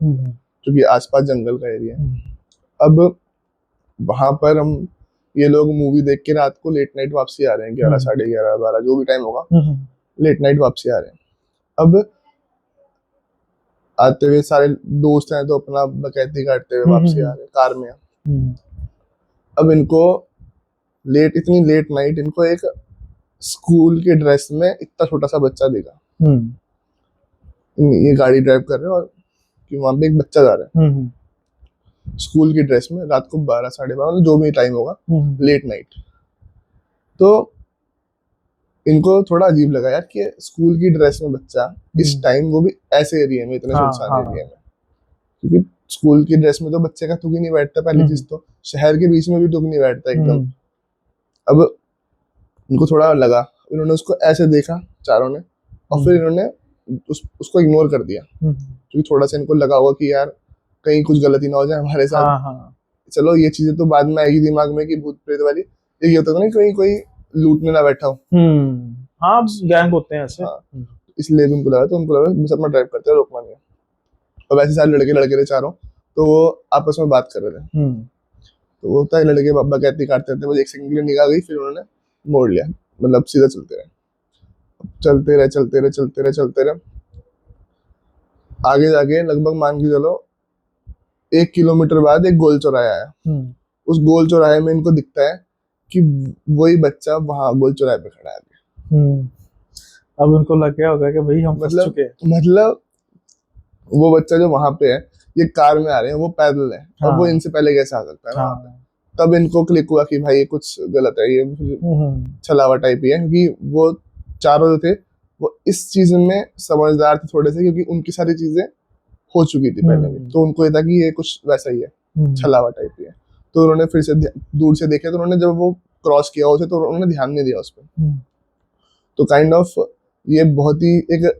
क्योंकि आसपास जंगल का एरिया है। अब वहां पर हम ये लोग मूवी देख के रात को लेट नाइट वापसी आ रहे हैं, 11 साढ़े 11 12 जो भी टाइम होगा, लेट नाइट वापसी आ रहे हैं। अब आते हुए सारे दोस्त हैं तो अपना बकैती काटते हुए वापसी आ रहे हैं कार में। अब इनको इतनी लेट नाइट इनको एक स्कूल के ड्रेस में इतना छोटा सा बच्चा दिखा। ये गाड़ी ड्राइव कर रहे हैं और कि वहां पे एक बच्चा जा रहा है स्कूल की ड्रेस में, रात को 12 साढ़े 12 जो भी टाइम होगा, लेट नाइट। तो इनको थोड़ा अजीब लगा यार कि स्कूल की ड्रेस में बच्चा इस टाइम, वो भी ऐसे एरिया में, इतने सुनसान एरिया में। क्योंकि स्कूल की ड्रेस में तो बच्चे का तुक ही नहीं बैठता, पहली चीज तो शहर के बीच में भी तुक नहीं बैठता एकदम। अब इनको थोड़ा लगा, इन्होंने उसको ऐसे देखा चारों ने और फिर इन्होंने उसको इग्नोर कर दिया क्योंकि थोड़ा सा इनको लगा होगा कि यार कहीं कुछ गलती ना हो जाए हमारे साथ। चलो ये चीजें तो बाद में आएगी दिमाग में कि भूत प्रेत वाली, ये होता है ना कहीं कोई लूटने ना बैठा हो। हाँ, गैंग होते हैं ऐसे। इसलिए भी उनको लगा बस अपना ड्राइव करते हैं, रोकना नहीं है। और वैसे सारे लड़के थे चारों, तो वो आपस में बात कर रहे थे। तो वो होता है लड़के बाबा कहते काटते थे, वो एक सेकंड के लिए निगाह गई, फिर उन्होंने मोड़ लिया, मतलब सीधा चलते रहे। आगे जाके लगभग मान के चलो 1 किलोमीटर बाद एक गोल चौराहा आया। उस गोल चौराहे में इनको दिखता है कि वही बच्चा वहां गोल चौराहे पे खड़ा है। अब उनको लग गया होगा कि भाई हम फंस चुके हैं। मतलब वो बच्चा जो वहां पे है, ये कार में आ रहे हैं, वो पैदल है और वो इनसे पहले कैसे आ सकता है ना। तब इनको क्लिक हुआ कि भाई ये कुछ गलत है, ये छलावा टाइप ही है क्योंकि वो चारों जो थे वो इस चीज में समझदार थे थोड़े से, क्योंकि उनकी सारी चीजें हो चुकी थी पहले भी, तो उनको ये था कि ये कुछ वैसा ही है, छलावा टाइप ही है। तो उन्होंने फिर से दूर से देखे, तो उन्होंने जब वो क्रॉस किया उसे तो उन्होंने ध्यान नहीं दिया उस पर। तो काइंड ऑफ ये बहुत ही एक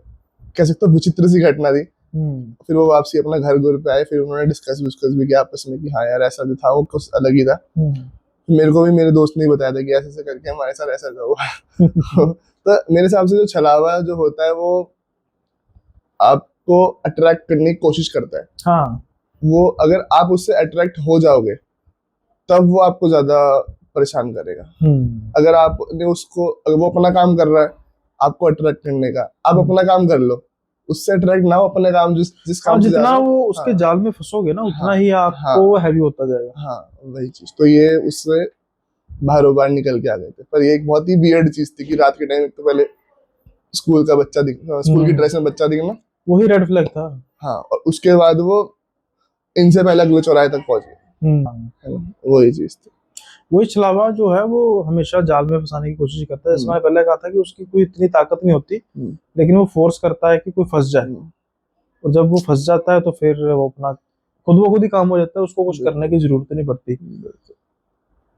कह सकते हो विचित्र सी घटना थी। फिर वो वापसी अपना घर पे आए, फिर उन्होंने डिस्कस भी किया आपस में कि हाँ यार ऐसा जो था वो कुछ अलग ही था। मेरे को भी मेरे दोस्त ने बताया था कि ऐसे ऐसे करके हमारे साथ ऐसा हुआ। तो मेरे हिसाब से जो छलावा जो होता है वो आपको अट्रैक्ट करने की कोशिश करता है। हाँ। वो अगर आप उससे अट्रैक्ट हो जाओगे तब वो आपको ज्यादा परेशान करेगा। अगर आपने उसको, अगर वो अपना काम कर रहा है आपको अट्रैक्ट करने का, आप अपना काम कर लो, उससे अट्रैक्ट ना हो, अपने काम जिस काम से जितना जा रहे हो, वो उसके जाल में फंसोगे ना उतना ही आपको हैवी होता जाएगा। हाँ वही चीज, तो ये उससे बाहर बाहर निकल के आ गए थे। पर ये एक बहुत ही वियर्ड चीज थी कि रात के टाइम तो पहले स्कूल का बच्चा स्कूल की ड्रेस में बच्चा दिखना, वही रेड फ्लैग था। हाँ, और उसके बाद वो इनसे पहले अगले चौराहे तक पहुंच गए, वही चीज थी। वही छलावा जो है वो हमेशा जाल में फंसाने की कोशिश करता है। जैसे मैंने पहले कहा था कि उसकी कोई इतनी ताकत नहीं होती, लेकिन वो फोर्स करता है कि कोई फंस जाए, और जब वो फंस जाता है तो फिर वो अपना खुद ब खुद ही काम हो जाता है, उसको कुछ करने की जरूरत नहीं पड़ती।